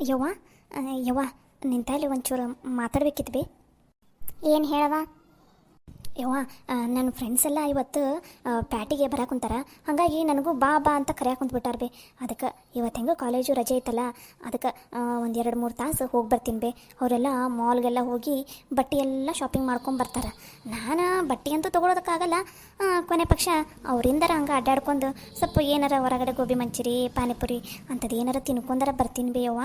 ಯವ್ವ ಯವ್ವ ನಿನ್ನ ತಾಯಿಲಿ ಒಂಚೂರು ಮಾತಾಡ್ಬೇಕಿತ್ತು ಬಿ. ಏನು ಹೇಳವ ಯವ್ವ, ನನ್ನ ಫ್ರೆಂಡ್ಸ್ ಎಲ್ಲ ಇವತ್ತು ಪ್ಯಾಟಿಗೆ ಬರಾಕುಂತಾರ. ಹಾಗಾಗಿ ನನಗೂ ಬಾ ಬಾ ಅಂತ ಕರೆಯಾಕುಂತ್ಬಿಟ್ಟಾರ ಬಿ. ಅದಕ್ಕೆ ಇವತ್ತು ಹೆಂಗೋ ಕಾಲೇಜು ರಜೆ ಐತಲ್ಲ, ಅದಕ್ಕೆ ಒಂದು 2-3 ತಾಸು ಹೋಗಿ ಬರ್ತೀನಿ ಬಿ. ಅವರೆಲ್ಲ ಮಾಲ್ಗೆಲ್ಲ ಹೋಗಿ ಬಟ್ಟೆ ಎಲ್ಲ ಶಾಪಿಂಗ್ ಮಾಡ್ಕೊಂಬರ್ತಾರೆ. ನಾನು ಬಟ್ಟೆ ಅಂತೂ ತೊಗೊಳೋದಕ್ಕಾಗಲ್ಲ, ಕೊನೆ ಪಕ್ಷ ಅವರಿಂದರ ಹಂಗೆ ಅಡ್ಡಾಡ್ಕೊಂಡು ಸ್ವಲ್ಪ ಏನಾರ ಹೊರಗಡೆ ಗೋಬಿ ಮಂಚೂರಿ ಪಾನಿಪುರಿ ಅಂಥದ್ದು ಏನಾರ ತಿನ್ಕೊಂಡಾರ ಬರ್ತೀನಿ ಬಿ ಯವ್ವ.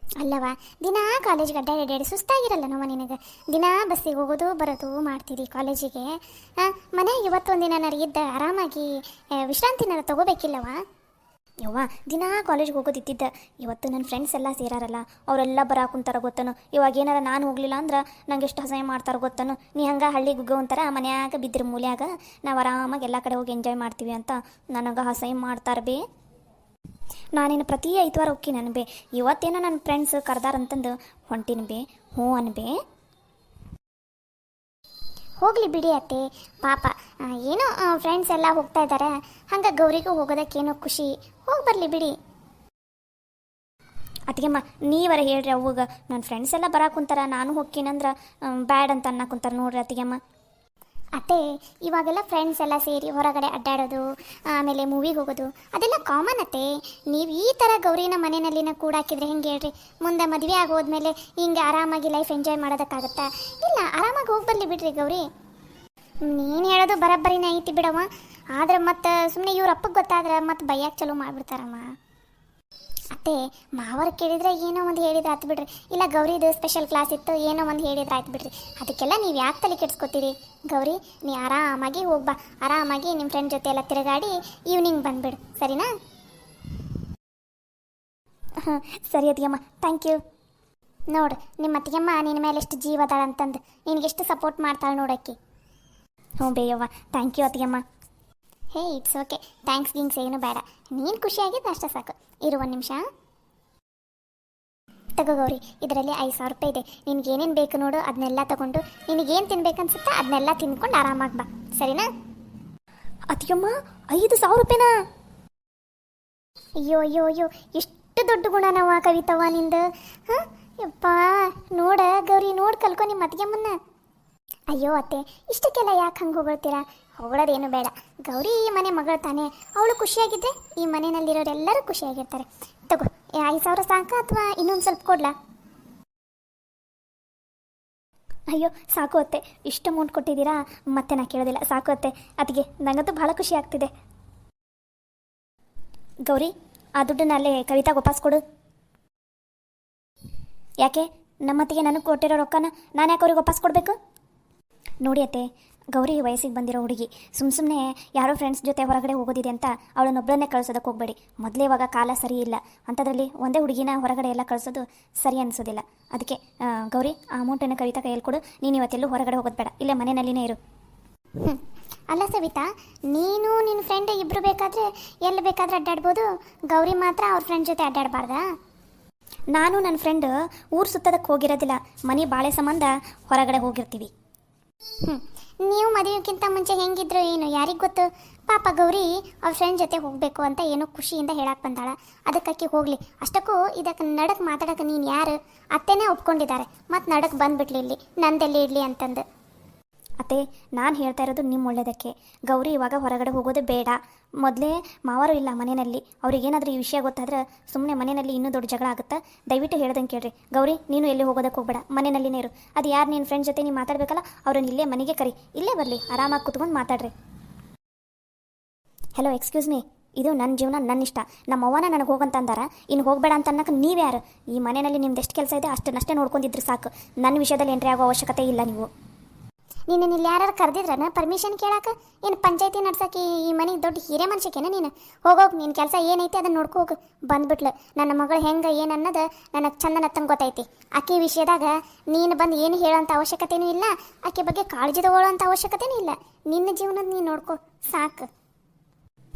ಅಲ್ಲವ, ದಿನಾ ಕಾಲೇಜಿಗೆ ಅಡ್ಡಾಡಿ ಸುಸ್ತಾಗಿರಲ್ಲ ನಾವು ನಿನಗೆ. ದಿನಾ ಬಸ್ಸಿಗೆ ಹೋಗೋದು ಬರೋದು ಮಾಡ್ತೀರಿ ಕಾಲೇಜಿಗೆ. ಮನೆಯಾಗ ಇವತ್ತೊಂದಿನ ಇದ್ದ ಆರಾಮಾಗಿ ವಿಶ್ರಾಂತಿನಾರ ತೊಗೋಬೇಕಿಲ್ಲವ ಯವ್ವ. ದಿನಾ ಕಾಲೇಜ್ಗೆ ಹೋಗೋದಿದ್ದಿದ್ದ, ಇವತ್ತು ನನ್ನ ಫ್ರೆಂಡ್ಸ್ ಎಲ್ಲ ಸೇರಾರಲ್ಲ, ಅವರೆಲ್ಲ ಬರಾಕುಂತಾರ ಗೊತ್ತನು. ಇವಾಗ ಏನಾರ ನಾನು ಹೋಗಲಿಲ್ಲ ಅಂದ್ರೆ ನಂಗೆ ಎಷ್ಟು ಅಸಹ್ಯ ಮಾಡ್ತಾರೆ ಗೊತ್ತನು. ನೀ ಹಂಗೆ ಹಳ್ಳಿ ಗುಗ್ಗ ಒಂಥರ ಮನ್ಯಾಗ ಬಿದ್ದಿರ ಮೂಲ್ಯಾಗ ನಾವು ಆರಾಮಾಗಿ ಎಲ್ಲ ಕಡೆ ಹೋಗಿ ಎಂಜಾಯ್ ಮಾಡ್ತೀವಿ ಅಂತ ನನಗೆ ಅಸಹ್ಯ ಮಾಡ್ತಾರೆ ಬೇ. ನಾನೇನು ಪ್ರತಿ 5 ವಾರ ಹೋಗಿ ನಾನು ಬೇ. ಇವತ್ತೇನೋ ನನ್ನ ಫ್ರೆಂಡ್ಸ್ ಕರ್ದಾರಂತಂದು ಹೊಂಟೀನಿ ಬೇ. ಹ್ಞೂ ಅನ್ಬೇ. ಹೋಗಲಿ ಬಿಡಿ ಅತ್ತೆ, ಪಾಪ ಏನೋ ಫ್ರೆಂಡ್ಸ್ ಎಲ್ಲ ಹೋಗ್ತಾ ಇದ್ದಾರೆ, ಹಂಗೆ ಗೌರಿಗೂ ಹೋಗೋದಕ್ಕೇನೋ ಖುಷಿ. ಹೋಗಿ ಬರಲಿ ಬಿಡಿ. ಅದಕ್ಕೆಮ್ಮ ನೀವರ ಹೇಳ್ರಿ ಅವಾಗ, ನನ್ನ ಫ್ರೆಂಡ್ಸ್ ಎಲ್ಲ ಬರಾಕುಂತಾರ ನಾನು ಹೋಗ್ತೀನಂದ್ರೆ ಬ್ಯಾಡ್ ಅಂತ ಅನ್ನಕುಂತಾರೆ ನೋಡ್ರಿ ಅತ್ತಿಗೆಮ್ಮ. ಅತ್ತೆ, ಇವಾಗೆಲ್ಲ ಫ್ರೆಂಡ್ಸ್ ಎಲ್ಲ ಸೇರಿ ಹೊರಗಡೆ ಅಡ್ಡಾಡೋದು, ಆಮೇಲೆ ಮೂವಿಗೆ ಹೋಗೋದು ಅದೆಲ್ಲ ಕಾಮನ್ ಅತ್ತೆ. ನೀವು ಈ ಥರ ಗೌರಿನ ಮನೆಯಲ್ಲಿನ ಕೂಡಾಕಿದ್ರೆ ಹೆಂಗೆ ಹೇಳ್ರಿ? ಮುಂದೆ ಮದುವೆ ಆಗೋದ್ಮೇಲೆ ಹಿಂಗೆ ಆರಾಮಾಗಿ ಲೈಫ್ ಎಂಜಾಯ್ ಮಾಡೋದಕ್ಕಾಗತ್ತಾ? ಇಲ್ಲ, ಆರಾಮಾಗಿ ಹೋಗಿ ಬರಲಿ ಬಿಡ್ರಿ ಗೌರಿ. ನೀನು ಹೇಳೋದು ಬರೋಬ್ಬರಿನೇ ಐತಿ ಬಿಡಮ್ಮ. ಆದ್ರೆ ಮತ್ತು ಸುಮ್ಮನೆ ಇವ್ರ ಅಪ್ಪಗೆ ಗೊತ್ತಾದ್ರೆ ಮತ್ತೆ ಬೈಯಕ್ಕೆ ಚಲೋ ಮಾಡಿಬಿಡ್ತಾರಮ್ಮ. ಅತ್ತೆ, ಮಾವರು ಕೇಳಿದ್ರೆ ಏನೋ ಒಂದು ಹೇಳಿದ್ರೆ ಆಯ್ತು ಬಿಡ್ರಿ. ಇಲ್ಲ ಗೌರಿದು ಸ್ಪೆಷಲ್ ಕ್ಲಾಸ್ ಇತ್ತು, ಏನೋ ಒಂದು ಹೇಳಿದ್ರೆ ಆಯ್ತು ಬಿಡ್ರಿ. ಅದಕ್ಕೆಲ್ಲ ನೀವು ಯಾಕೆ ತಲೆ ಕೆಡಿಸ್ಕೊತೀರಿ? ಗೌರಿ, ನೀ ಆರಾಮಾಗಿ ಹೋಗ್ಬಾ, ಆರಾಮಾಗಿ ನಿಮ್ಮ ಫ್ರೆಂಡ್ ಜೊತೆ ಎಲ್ಲ ತಿರುಗಾಡಿ ಈವ್ನಿಂಗ್ ಬಂದುಬಿಡು, ಸರಿನಾ? ಹಾಂ ಸರಿ ಅತ್ತಿಗೆಮ್ಮ, ಥ್ಯಾಂಕ್ ಯು. ನೋಡು ನಿಮ್ಮ ಅತ್ತಿಗೆಮ್ಮ ನಿನ್ನ ಮೇಲೆ ಎಷ್ಟು ಜೀವ ಅದಾಳ ಅಂತಂದು, ನಿನಗೆಷ್ಟು ಸಪೋರ್ಟ್ ಮಾಡ್ತಾಳೆ ನೋಡೋಕ್ಕೆ. ಹ್ಞೂ ಬೇಯವ್ವ, ಥ್ಯಾಂಕ್ ಯು ಅತ್ತಿಗೆಮ್ಮ. ಹೇ ಇಟ್ಸ್ ಓಕೆ, ಥ್ಯಾಂಕ್ಸ್ ಗಿಂಗ್ಸ್ ಏನು ಬೇಡ. ನೀನು ಖುಷಿಯಾಗಿದ್ದು ಅಷ್ಟೇ ಸಾಕು. ಇರು ಒಂದು ನಿಮಿಷ. ತಗೋ ಗೌರಿ, ಇದರಲ್ಲಿ 5,000 ರೂಪಾಯಿ ಇದೆ. ನಿನಗೇನೇನು ಬೇಕು ನೋಡು ಅದನ್ನೆಲ್ಲ ತಗೊಂಡು ನಿನಗೇನು ತಿನ್ಬೇಕನ್ಸುತ್ತಾ ಅದನ್ನೆಲ್ಲ ತಿನ್ಕೊಂಡು ಆರಾಮಾಗಿ ಬಾ, ಸರಿನಾ? ಅತ್ತಿಗೆಮ್ಮ, 5,000 ರೂಪಾಯಿನಾ? ಅಯ್ಯೋ ಅಯ್ಯೋ ಅಯ್ಯೋ, ಎಷ್ಟು ದೊಡ್ಡ ಗುಣನವ ಕವಿತವ್ವ ನಿಂದು. ಹಾಂ ಯಪ್ಪ, ನೋಡ ಗೌರಿ, ನೋಡಿ ಕಲ್ಕೊ ನಿಮ್ಮ ಅತ್ತಿಗೆಮ್ಮನ್ನ. ಅಯ್ಯೋ ಅತ್ತೆ, ಇಷ್ಟಕ್ಕೆಲ್ಲ ಯಾಕೆ ಹಂಗೆ ಹೊಗಳ್ತೀರಾ? ಹೊಗಳೋದೇನು ಬೇಡ. ಗೌರಿ ಈ ಮನೆ ಮಗಳು ತಾನೆ, ಅವಳು ಖುಷಿಯಾಗಿದ್ದರೆ ಈ ಮನೆಯಲ್ಲಿರೋರೆಲ್ಲರೂ ಖುಷಿಯಾಗಿರ್ತಾರೆ. ತಗೋ, 5,000 ಸಾಕಾ ಅಥವಾ ಇನ್ನೊಂದು ಸ್ವಲ್ಪ ಕೊಡ್ಲಾ? ಅಯ್ಯೋ ಸಾಕು ಅತ್ತೆ, ಇಷ್ಟು ಅಮೌಂಟ್ ಕೊಟ್ಟಿದ್ದೀರಾ, ಮತ್ತೆ ನಾ ಕೇಳೋದಿಲ್ಲ, ಸಾಕು ಅತ್ತೆ. ಅದಕ್ಕೆ ನನಗಂತೂ ಭಾಳ ಖುಷಿ ಆಗ್ತಿದೆ. ಗೌರಿ, ಆ ದುಡ್ಡನ್ನ ಅಲ್ಲೇ ಕವಿತಾಗ ವಾಪಸ್ ಕೊಡು. ಯಾಕೆ ನಮ್ಮತ್ತಿಗೆ ನನಗೆ ಕೊಟ್ಟಿರೋ ರೊಕ್ಕನ ನಾನು ಯಾಕೆ ಅವ್ರಿಗೆ ವಾಪಸ್ ಕೊಡಬೇಕು? ನೋಡಿ ಅತ್ತೆ, ಗೌರಿ ವಯಸ್ಸಿಗೆ ಬಂದಿರೋ ಹುಡುಗಿ, ಸುಮ್ಮನೆ ಯಾರೋ ಫ್ರೆಂಡ್ಸ್ ಜೊತೆ ಹೊರಗಡೆ ಹೋಗೋದಿದೆ ಅಂತ ಅವಳನ್ನೊಬ್ಬಳನ್ನೇ ಕಳ್ಸೋದಕ್ಕೆ ಹೋಗಬೇಡಿ. ಮೊದಲೇ ಇವಾಗ ಕಾಲ ಸರಿ ಇಲ್ಲ, ಅಂಥದ್ರಲ್ಲಿ ಒಂದೇ ಹುಡುಗಿನ ಹೊರಗಡೆ ಎಲ್ಲ ಕಳಿಸೋದು ಸರಿ ಅನಿಸೋದಿಲ್ಲ. ಅದಕ್ಕೆ ಗೌರಿ, ಆ ಅಮೌಂಟನ್ನು ಕವಿತಾ ಕೈಯಲ್ಲಿ ಕೊಡು. ನೀನು ಇವತ್ತೆಲ್ಲೂ ಹೊರಗಡೆ ಹೋಗೋದು ಬೇಡ, ಇಲ್ಲೇ ಮನೆಯಲ್ಲಿನೇ ಇರು. ಅಲ್ಲ ಸವಿತಾ, ನೀನು ನಿನ್ನ ಫ್ರೆಂಡ್ ಇಬ್ಬರು ಬೇಕಾದರೆ ಎಲ್ಲಿ ಬೇಕಾದ್ರೆ ಅಡ್ಡಾಡ್ಬೋದು, ಗೌರಿ ಮಾತ್ರ ಅವ್ರ ಫ್ರೆಂಡ್ ಜೊತೆ ಅಡ್ಡಾಡಬಾರ್ದಾ? ನಾನು ನನ್ನ ಫ್ರೆಂಡ್ ಊರು ಸುತ್ತೋದಕ್ಕೆ ಹೋಗಿರೋದಿಲ್ಲ, ಮನೆ ಬಾಳೆ ಸಂಬಂಧ ಹೊರಗಡೆ ಹೋಗಿರ್ತೀವಿ. ನೀವು ಮದುವೆಗಿಂತ ಮುಂಚೆ ಹೆಂಗಿದ್ರು ಏನು ಯಾರಿಗೆ ಗೊತ್ತು? ಪಾಪ ಗೌರಿ ಅವ್ರ ಫ್ರೆಂಡ್ ಜೊತೆ ಹೋಗಬೇಕು ಅಂತ ಏನೋ ಖುಷಿಯಿಂದ ಹೇಳಕ್ಕೆ ಬಂದಾಳ. ಅದಕ್ಕಾಕಿ ಹೋಗಲಿ. ಅಷ್ಟಕ್ಕೂ ಇದಕ್ಕೆ ನಡಕ್ಕೆ ಮಾತಾಡೋಕೆ ನೀನು ಯಾರು? ಅತ್ತೆನೇ ಒಪ್ಕೊಂಡಿದ್ದಾರೆ, ಮತ್ತು ನಡಕ್ಕೆ ಬಂದುಬಿಡ್ಲಿ ಇಲ್ಲಿ ನಂದೆಲ್ಲಿ ಇಡಲಿ ಅಂತಂದು. ಅತ್ತೆ, ನಾನು ಹೇಳ್ತಾ ಇರೋದು ನಿಮ್ಮ ಒಳ್ಳೆಯದಕ್ಕೆ. ಗೌರಿ ಇವಾಗ ಹೊರಗಡೆ ಹೋಗೋದು ಬೇಡ. ಮೊದಲೇ ಮಾವರು ಇಲ್ಲ ಮನೆಯಲ್ಲಿ, ಅವ್ರಿಗೇನಾದರೂ ಈ ವಿಷಯ ಗೊತ್ತಾದ್ರೆ ಸುಮ್ಮನೆ ಮನೆಯಲ್ಲಿ ಇನ್ನೂ ದೊಡ್ಡ ಜಗಳ ಆಗುತ್ತಾ. ದಯವಿಟ್ಟು ಹೇಳ್ದಂಗೆ ಕೇಳ್ರಿ. ಗೌರಿ, ನೀನು ಎಲ್ಲಿ ಹೋಗೋದಕ್ಕೆ ಹೋಗಬೇಡ, ಮನೆಯಲ್ಲಿನೇ ಇರು. ಅದು ಯಾರು ನಿನ್ನ ಫ್ರೆಂಡ್ ಜೊತೆ ನೀವು ಮಾತಾಡಬೇಕಲ್ಲ, ಅವ್ರನ್ನ ಇಲ್ಲೇ ಮನೆಗೆ ಕರಿ, ಇಲ್ಲೇ ಬರಲಿ, ಆರಾಮಾಗಿ ಕುತ್ಕೊಂಡು ಮಾತಾಡ್ರಿ. ಹಲೋ, ಎಕ್ಸ್ಕ್ಯೂಸ್ ಮೀ, ಇದು ನನ್ನ ಜೀವನ, ನನ್ನ ಇಷ್ಟ. ನಮ್ಮ ಅವ್ವನ ನನಗೆ ಹೋಗಂತ ಅಂದಾರ, ಇನ್ನು ಹೋಗಬೇಡ ಅಂತ ಅನ್ನಕ್ಕೆ ನೀವ್ಯಾರು? ಈ ಮನೆಯಲ್ಲಿ ನಿಮ್ದು ಎಷ್ಟು ಕೆಲಸ ಇದೆ ಅಷ್ಟನ್ನಷ್ಟೇ ನೋಡ್ಕೊಂಡಿದ್ರು ಸಾಕು. ನನ್ನ ವಿಷಯದಲ್ಲಿ ಎಂಟ್ರಿ ಆಗೋ ಅವಶ್ಯಕತೆ ಇಲ್ಲ ನೀವು. ನೀನು ಇಲ್ಲಿ ಯಾರು ಕರೆದಿದ್ರನ ಪರ್ಮಿಷನ್ ಕೇಳಕ್ಕೆ? ಏನು ಪಂಚಾಯತಿ ನಡ್ಸಕ್ಕೆ ಈ ಮನೆಗೆ ದೊಡ್ಡ ಹಿರೇ ಮನುಷ್ಯಕೇನ ನೀನು? ಹೋಗೋಗಿ ನಿನ್ನ ಕೆಲಸ ಏನೈತಿ ಅದನ್ನು ನೋಡ್ಕೋಗಿ ಬಂದ್ಬಿಟ್ಲು. ನನ್ನ ಮಗಳು ಹೆಂಗೆ ಏನು ಅನ್ನೋದು ನನಗೆ ಚಂದನತ್ತಂಗೆ ಗೊತ್ತೈತಿ. ಆಕೆ ವಿಷಯದಾಗ ನೀನು ಬಂದು ಏನು ಹೇಳೋಂಥ ಅವಶ್ಯಕತೆಯೂ ಇಲ್ಲ, ಆಕೆ ಬಗ್ಗೆ ಕಾಳಜಿ ತಗೊಳ್ಳೋಂಥ ಅವಶ್ಯಕತೆಯೂ ಇಲ್ಲ. ನಿನ್ನ ಜೀವನದ ನೀನು ನೋಡ್ಕೊ ಸಾಕು.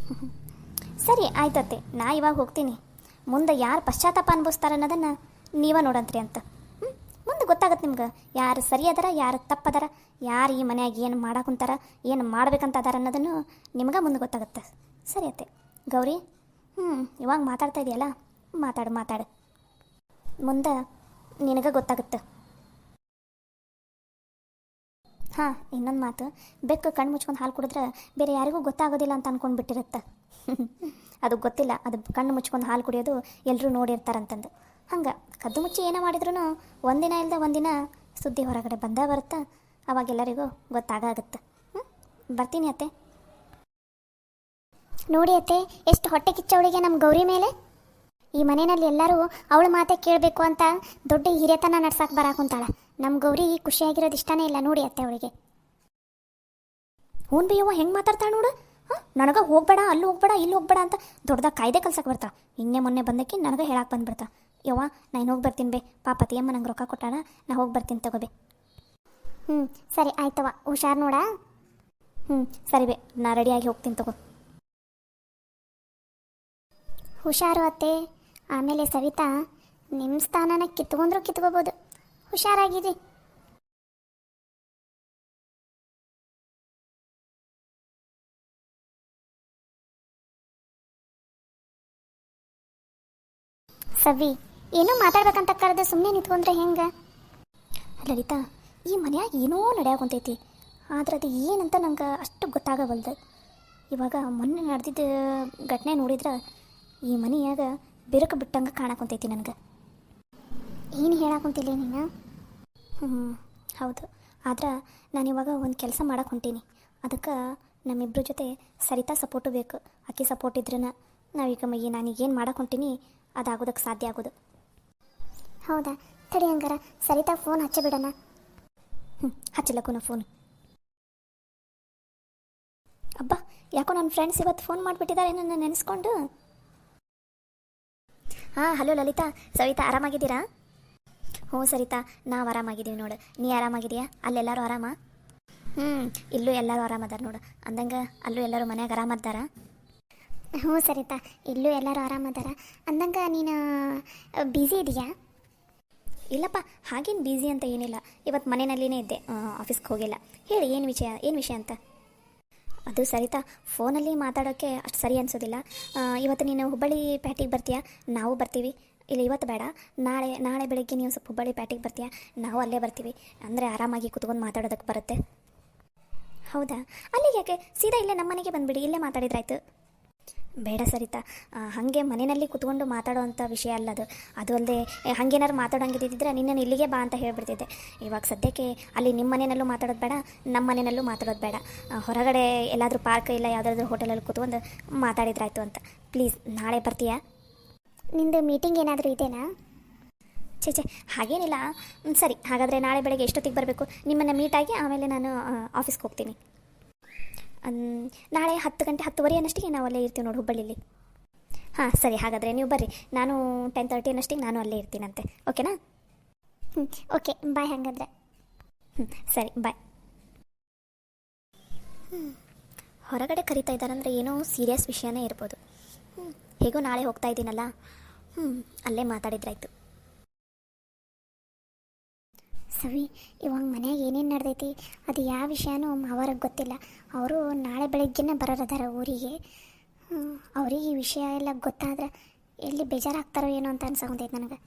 ಸರಿ ಆಯ್ತತ್ತೆ, ನಾ ಇವಾಗ ಹೋಗ್ತೀನಿ. ಮುಂದೆ ಯಾರು ಪಶ್ಚಾತ್ತಾಪ ಅನ್ಭವಿಸ್ತಾರೆ ಅನ್ನೋದನ್ನು ನೀವೇ ನೋಡಂತ್ರಿ ಅಂತ. ಮುಂದೆ ಗೊತ್ತಾಗತ್ತೆ ನಿಮ್ಗೆ, ಯಾರು ಸರಿ ಅದಾರ, ಯಾರು ತಪ್ಪದಾರ, ಯಾರು ಈ ಮನೆಯಾಗ ಏನು ಮಾಡಾಕುಂತಾರ, ಏನು ಮಾಡ್ಬೇಕಂತ ಅದಾರ ಅನ್ನೋದನ್ನು ನಿಮ್ಗೆ ಮುಂದೆ ಗೊತ್ತಾಗುತ್ತೆ. ಸರಿ ಅತ್ತೆ. ಗೌರಿ, ಇವಾಗ ಮಾತಾಡ್ತಾ ಇದೆಯಲ್ಲ, ಮಾತಾಡು. ಮುಂದೆ ನಿನಗೆ ಗೊತ್ತಾಗುತ್ತೆ. ಹಾಂ, ಇನ್ನೊಂದು ಮಾತು, ಬೆಕ್ಕು ಕಣ್ಣು ಮುಚ್ಕೊಂಡು ಹಾಲು ಕುಡಿದ್ರೆ ಬೇರೆ ಯಾರಿಗೂ ಗೊತ್ತಾಗೋದಿಲ್ಲ ಅಂತ ಅಂದ್ಕೊಂಡು ಬಿಟ್ಟಿರುತ್ತೆ. ಅದು ಗೊತ್ತಿಲ್ಲ, ಅದು ಕಣ್ಣು ಮುಚ್ಕೊಂಡು ಹಾಲು ಕುಡಿಯೋದು ಎಲ್ಲರೂ ನೋಡಿರ್ತಾರಂತಂದು. ಹಂಗೆ ಕದ್ದು ಮುಚ್ಚಿ ಏನೋ ಮಾಡಿದ್ರು ಒಂದಿನ ಇಲ್ಲದೆ ಒಂದಿನ ಸುದ್ದಿ ಹೊರಗಡೆ ಬಂದೇ ಬರುತ್ತೆ. ಅವಾಗೆಲ್ಲರಿಗೂ ಗೊತ್ತಾಗುತ್ತೆ. ಬರ್ತೀನಿ ಅತ್ತೆ. ನೋಡಿ ಅತ್ತೆ, ಎಷ್ಟು ಹೊಟ್ಟೆ ಕಿಚ್ಚವಳಿಗೆ ನಮ್ಮ ಗೌರಿ ಮೇಲೆ. ಈ ಮನೆಯಲ್ಲಿ ಎಲ್ಲರೂ ಅವಳ ಮಾತೆ ಕೇಳಬೇಕು ಅಂತ ದೊಡ್ಡ ಹಿರಿಯತನ ನಡ್ಸಕ್ಕೆ ಬರಾಕುಂತಾಳೆ. ನಮ್ಮ ಗೌರಿ ಖುಷಿಯಾಗಿರೋದು ಇಷ್ಟನೇ ಇಲ್ಲ ನೋಡಿ ಅತ್ತೆ ಅವಳಿಗೆ. ಹ್ಞೂ ಬಿ ಯವ್ವ ಹೆಂಗೆ ಮಾತಾಡ್ತಾಳೆ ನೋಡು. ನನಗೆ ಹೋಗ್ಬೇಡ, ಅಲ್ಲಿ ಹೋಗ್ಬೇಡ, ಇಲ್ಲಿ ಹೋಗ್ಬೇಡ ಅಂತ ದೊಡ್ಡದಾಗ ಕಾಯ್ದೆ ಕಲ್ಸಕ್ಕೆ ಬರ್ತಾ. ಇನ್ನೇ ಮೊನ್ನೆ ಬಂದಕ್ಕೆ ನನಗೆ ಹೇಳಕ್ಕೆ ಬಂದುಬಿಡ್ತಾ. ಯವ್ವ ನಾನು ಹೋಗಿ ಬರ್ತೀನಿ ಬೇ, ಪಾಪ ತಿಯಮ್ಮ ನಂಗೆ ರೊಕ್ಕ ಕೊಟ್ಟಾಳ, ನಾ ಹೋಗಿ ಬರ್ತೀನಿ ತಗೋಬೇ. ಸರಿ ಆಯ್ತವ, ಹುಷಾರು ನೋಡ. ಸರಿ ಬೇ, ನಾ ರೆಡಿಯಾಗಿ ಹೋಗ್ತೀನಿ ತಗೋ. ಹುಷಾರು ಅತ್ತೆ. ಆಮೇಲೆ ಸವಿತಾ ನಿಮ್ಮ ಸ್ಥಾನನ ಕಿತ್ಕೊಂಡ್ರೂ ಕಿತ್ಕೋಬೋದು. ಹುಷಾರಾಗಿರಿ. ಸವಿ, ಏನೋ ಮಾತಾಡ್ಬೇಕಂತ ಕರೆದು ಸುಮ್ಮನೆ ನಿಂತ್ಕೊಂಡ್ರೆ ಹೆಂಗೆ? ಲಲಿತಾ, ಈ ಮನ್ಯಾಗ ಏನೋ ನಡೆಯಾಕೊಂತೈತಿ, ಆದ್ರೆ ಅದು ಏನಂತ ನಂಗೆ ಅಷ್ಟು ಗೊತ್ತಾಗವಲ್ದು. ಇವಾಗ ಮೊನ್ನೆ ನಡೆದಿದ್ದ ಘಟನೆ ನೋಡಿದ್ರೆ ಈ ಮನೆಯಾಗ ಬಿರುಕು ಬಿಟ್ಟಂಗೆ ಕಾಣಕೊಂತೈತಿ ನನಗೆ. ಏನು ಹೇಳಾಕೊಂತಿಲ್ಲ ನೀನು? ಹೌದು, ಆದ್ರೆ ನಾನಿವಾಗ ಒಂದು ಕೆಲಸ ಮಾಡಕ್ಕೆ ಹೊಂಟೀನಿ. ಅದಕ್ಕೆ ನಮ್ಮಿಬ್ಬರ ಜೊತೆ ಸರಿತಾ ಸಪೋರ್ಟು ಬೇಕು. ಆಕೆ ಸಪೋರ್ಟ್ ಇದ್ರೂ ನಾವೀಗ ನಾನೀಗೇನು ಮಾಡಕ್ಕೆ ಹೊಂಟೀನಿ ಅದಾಗೋದಕ್ಕೆ ಸಾಧ್ಯ ಆಗೋದು. ಹೌದಾ, ತಡಿ ಹಂಗಾರ ಸರಿತಾ ಫೋನ್ ಹಚ್ಚಿಬಿಡೋಣ. ಹಚ್ಚಲಕ್ಕೂ ನಾ ಫೋನ್. ಅಬ್ಬಾ, ಯಾಕೋ ನನ್ನ ಫ್ರೆಂಡ್ಸ್ ಇವತ್ತು ಫೋನ್ ಮಾಡಿಬಿಟ್ಟಿದ್ದಾರೆ ನನ್ನ ನೆನೆಸ್ಕೊಂಡು. ಹಾಂ, ಹಲೋ ಲಲಿತಾ, ಸವಿತಾ ಆರಾಮಾಗಿದ್ದೀರಾ? ಹ್ಞೂ ಸರಿತಾ, ನಾವು ಆರಾಮಾಗಿದ್ದೀವಿ ನೋಡು. ನೀ ಆರಾಮಾಗಿದೆಯಾ? ಅಲ್ಲೆಲ್ಲರೂ ಆರಾಮ? ಇಲ್ಲೂ ಎಲ್ಲರೂ ಆರಾಮದಾರ ನೋಡು. ಅಂದಂಗೆ ಅಲ್ಲೂ ಎಲ್ಲರೂ ಮನ್ಯಾಗ ಆರಾಮದಾರ? ಹ್ಞೂ ಸರಿತಾ, ಇಲ್ಲೂ ಎಲ್ಲರೂ ಆರಾಮದಾರ. ಅಂದಂಗೆ ನೀನು ಬ್ಯುಸಿ ಇದೆಯಾ? ಇಲ್ಲಪ್ಪ, ಹಾಗೇನು ಬ್ಯುಸಿ ಅಂತ ಏನಿಲ್ಲ. ಇವತ್ತು ಮನೆಯಲ್ಲಿನೇ ಇದ್ದೆ, ಆಫೀಸ್ಗೆ ಹೋಗಿಲ್ಲ. ಹೇಳಿ, ಏನು ವಿಷಯ ಅಂತ? ಅದು ಸರಿತಾ, ಫೋನಲ್ಲಿ ಮಾತಾಡೋಕ್ಕೆ ಅಷ್ಟು ಸರಿ ಅನಿಸೋದಿಲ್ಲ. ಇವತ್ತು ನೀನು ಹುಬ್ಬಳ್ಳಿ ಪ್ಯಾಟಿಗೆ ಬರ್ತೀಯಾ? ನಾವು ಬರ್ತೀವಿ. ಇಲ್ಲ, ಇವತ್ತು ಬೇಡ, ನಾಳೆ ಬೆಳಗ್ಗೆ ನೀವು ಸ್ವಲ್ಪ ಹುಬ್ಬಳ್ಳಿ ಪ್ಯಾಟಿಗೆ ಬರ್ತೀಯಾ? ನಾವು ಅಲ್ಲೇ ಬರ್ತೀವಿ. ಅಂದರೆ ಆರಾಮಾಗಿ ಕುತ್ಕೊಂಡು ಮಾತಾಡೋದಕ್ಕೆ ಬರುತ್ತೆ. ಹೌದಾ, ಅಲ್ಲಿಗೆ ಯಾಕೆ? ಸೀದಾ ಇಲ್ಲೇ ನಮ್ಮ ಮನೆಗೆ ಬಂದುಬಿಡಿ, ಇಲ್ಲೇ ಮಾತಾಡಿದ್ರಾಯ್ತು. ಬೇಡ ಸರಿತಾ, ಹಾಗೆ ಮನೆಯಲ್ಲಿ ಕುತ್ಕೊಂಡು ಮಾತಾಡೋ ಅಂಥ ವಿಷಯ ಅಲ್ಲ ಅದು. ಅದು ಅಲ್ಲದೆ ಹಾಗೇನಾದ್ರು ಮಾತಾಡೋಂಗಿದ್ದಿದ್ರೆ ನಿನ್ನನ್ನು ಇಲ್ಲಿಗೆ ಬಾ ಅಂತ ಹೇಳಿಬಿಡ್ತಿದ್ದೆ. ಇವಾಗ ಸದ್ಯಕ್ಕೆ ಅಲ್ಲಿ ನಿಮ್ಮ ಮನೆಯಲ್ಲೂ ಮಾತಾಡೋದು ಬೇಡ, ನಮ್ಮ ಮನೆಯಲ್ಲೂ ಮಾತಾಡೋದು ಬೇಡ. ಹೊರಗಡೆ ಎಲ್ಲಾದರೂ ಪಾರ್ಕ್ ಇಲ್ಲ ಯಾವುದಾದ್ರೂ ಹೋಟೆಲಲ್ಲಿ ಕೂತ್ಕೊಂಡು ಮಾತಾಡಿದ್ರಾಯ್ತು ಅಂತ. ಪ್ಲೀಸ್, ನಾಳೆ ಬರ್ತೀಯಾ? ನಿಂದು ಮೀಟಿಂಗ್ ಏನಾದರೂ ಇದೆಯಾ? ಛೇ ಹಾಗೇನಿಲ್ಲ. ಸರಿ, ಹಾಗಾದರೆ ನಾಳೆ ಬೆಳಗ್ಗೆ ಎಷ್ಟೊತ್ತಿಗೆ ಬರಬೇಕು? ನಿಮ್ಮನ್ನು ಮೀಟಾಗಿ ಆಮೇಲೆ ನಾನು ಆಫೀಸ್ಗೆ ಹೋಗ್ತೀನಿ. ನಾಳೆ 10 ಗಂಟೆ 10:30 ಅನ್ನಷ್ಟಿಗೆ ನಾವು ಅಲ್ಲೇ ಇರ್ತೀವಿ ನೋಡಿ ಹುಬ್ಬಳ್ಳಿಲಿ. ಹಾಂ ಸರಿ, ಹಾಗಾದರೆ ನೀವು ಬರ್ರಿ. ನಾನು 10:30 ಅನ್ನಷ್ಟಿಗೆ ನಾನು ಅಲ್ಲೇ ಇರ್ತೀನಂತೆ. ಓಕೆನಾ? ಓಕೆ, ಬಾಯ್. ಹಾಗಾದರೆ ಸರಿ, ಬಾಯ್. ಹೊರಗಡೆ ಕರಿತಾ ಇದ್ದಾರಂದರೆ ಏನೋ ಸೀರಿಯಸ್ ವಿಷಯನೇ ಇರ್ಬೋದು. ಹೇಗೋ ನಾಳೆ ಹೋಗ್ತಾ ಇದ್ದೀನಲ್ಲ, ಅಲ್ಲೇ ಮಾತಾಡಿದ್ರಾಯ್ತು. ಸವಿ, ಇವಾಗ ಮನ್ಯಾಗ ಏನೇನು ನಡೆದೈತಿ ಅದು ಯಾವ ವಿಷಯನೂ ಅವರಿಗೆ ಗೊತ್ತಿಲ್ಲ. ಅವರು ನಾಳೆ ಬೆಳಗ್ಗೆನೇ ಬರೋರದಾರ ಊರಿಗೆ. ಅವ್ರಿಗೆ ಈ ವಿಷಯ ಎಲ್ಲ ಗೊತ್ತಾದ್ರೆ ಎಲ್ಲಿ ಬೇಜಾರಾಗ್ತಾರೋ ಏನೋ ಅಂತ ಅನ್ಸಕೊಂತೈತೆ ನನಗೆ.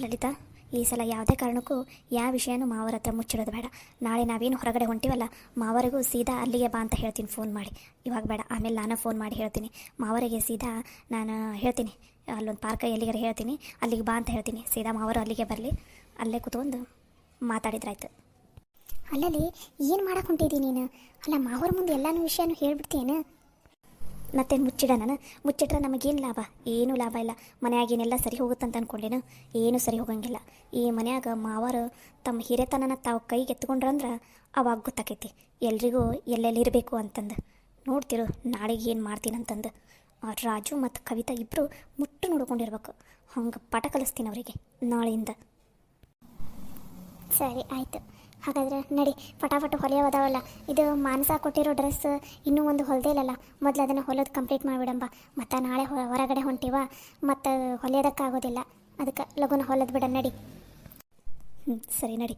ಲಲಿತಾ, ಈ ಸಲ ಯಾವುದೇ ಕಾರಣಕ್ಕೂ ಯಾವ ವಿಷಯನೂ ಮಾವರ ಹತ್ರ ಮುಚ್ಚಿಡೋದು ಬೇಡ. ನಾಳೆ ನಾವೇನು ಹೊರಗಡೆ ಹೊಂಟಿವಲ್ಲ, ಮಾವರಿಗೂ ಸೀದಾ ಅಲ್ಲಿಗೆ ಬಾ ಅಂತ ಹೇಳ್ತೀನಿ ಫೋನ್ ಮಾಡಿ. ಇವಾಗ ಬೇಡ, ಆಮೇಲೆ ನಾನು ಫೋನ್ ಮಾಡಿ ಹೇಳ್ತೀನಿ ಮಾವರಿಗೆ. ಸೀದಾ ನಾನು ಹೇಳ್ತೀನಿ, ಅಲ್ಲೊಂದು ಪಾರ್ಕ್ ಎಲ್ಲಿಗಾರ ಹೇಳ್ತೀನಿ, ಅಲ್ಲಿಗೆ ಬಾ ಅಂತ ಹೇಳ್ತೀನಿ. ಸೀದಾ ಮಾವರು ಅಲ್ಲಿಗೆ ಬರಲಿ, ಅಲ್ಲೇ ಕೂತ್ಕೊಂಡು ಮಾತಾಡಿದ್ರಾಯ್ತು. ಅಲ್ಲಲ್ಲಿ ಏನು ಮಾಡಕ್ಕೆ ಹೊಂಟಿದ್ದೀನಿ ನೀನು? ಅಲ್ಲ, ಮಾವರ ಮುಂದೆ ಎಲ್ಲನೂ ವಿಷಯನೂ ಹೇಳ್ಬಿಡ್ತೇನೆ. ಮತ್ತೆ ಮುಚ್ಚಿಟ್ರೆ ನಮಗೇನು ಲಾಭ? ಏನೂ ಲಾಭ ಇಲ್ಲ. ಮನೆಯಾಗೇನೆಲ್ಲ ಸರಿ ಹೋಗುತ್ತಂತ ಅಂದ್ಕೊಂಡೇನು? ಏನೂ ಸರಿ ಹೋಗಂಗಿಲ್ಲ. ಈ ಮನೆಯಾಗ ಮಾವರು ತಮ್ಮ ಹಿರೇತನನ ತಾವು ಕೈಗೆ ಎತ್ಕೊಂಡ್ರಂದ್ರೆ ಅವಾಗ ಗೊತ್ತಾಕೈತಿ ಎಲ್ರಿಗೂ ಎಲ್ಲೆಲ್ಲಿರಬೇಕು ಅಂತಂದು. ನೋಡ್ತಿರು ನಾಳೆಗೆ ಏನು ಮಾಡ್ತೀನಂತಂದು. ರಾಜು ಮತ್ತು ಕವಿತಾ ಇಬ್ಬರು ಮುಟ್ಟು ನೋಡ್ಕೊಂಡಿರ್ಬೇಕು. ಹಂಗೆ ಪಾಠ ಕಲಿಸ್ತೀನಿ ಅವರಿಗೆ ನಾಳೆಯಿಂದ. ಸರಿ ಆಯಿತು, ಹಾಗಾದರೆ ನಡಿ. ಫಟಾಫಟ್ ಹೊಲಿಯೋದಾವಲ್ಲ. ಇದು ಮಾನಸ ಕೊಟ್ಟಿರೋ ಡ್ರೆಸ್ ಇನ್ನೂ ಒಂದು ಹೊಲಿದೇ ಇಲ್ಲಲ್ಲ, ಮೊದಲು ಅದನ್ನು ಹೊಲಿಯೋದು ಕಂಪ್ಲೀಟ್ ಮಾಡಿಬಿಡಂಬ. ಮತ್ತು ನಾಳೆ ಹೊರಗಡೆ ಹೊಂಟಿವ, ಮತ್ತು ಹೊಲಿಯೋದಕ್ಕಾಗೋದಿಲ್ಲ. ಅದಕ್ಕೆ ಲಗುನ ಹೊಲಿದ್ ಬಿಡ, ನಡಿ. ಸರಿ, ನಡಿ.